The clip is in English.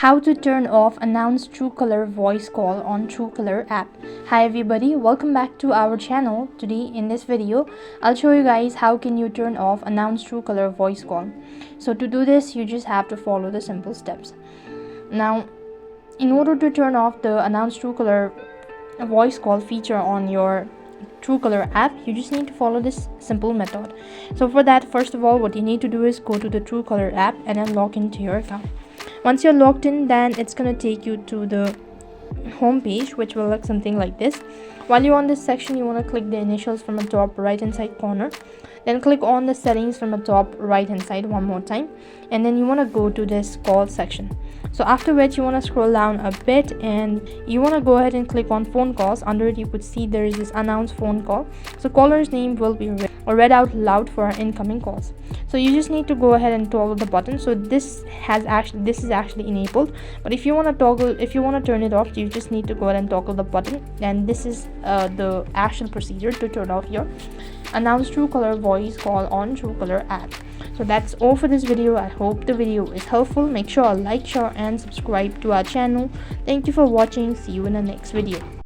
How to turn off announced Truecaller voice call on Truecaller app. Hi everybody, welcome back to our channel. Today in this video I'll show you guys how can you turn off announced Truecaller voice call. So to do this you just have to follow the simple steps. Now in order to turn off the announced Truecaller voice call feature on your Truecaller app, you just need to follow this simple method. So for that, first of all, what you need to do is go to the Truecaller app and then log into your account. Once you're logged in, then it's going to take you to the home page, which will look something like this. While you're on this section, you want to click the initials from the top right hand side corner, then click on the settings from the top right hand side one more time, and then you want to go to this call section. So after which you want to scroll down a bit and you want to go ahead and click on phone calls. Under it you could see there is this announced phone call, so caller's name will be read out loud for our incoming calls. So you just need to go ahead and toggle the button. So this is actually enabled, but if you want to turn it off, you just need to go ahead and toggle the button, and this is the actual procedure to turn off your announced Truecaller voice call on Truecaller app. So that's all for this video. I hope the video is helpful. Make sure to like, share and subscribe to our channel. Thank you for watching. See you in the next video.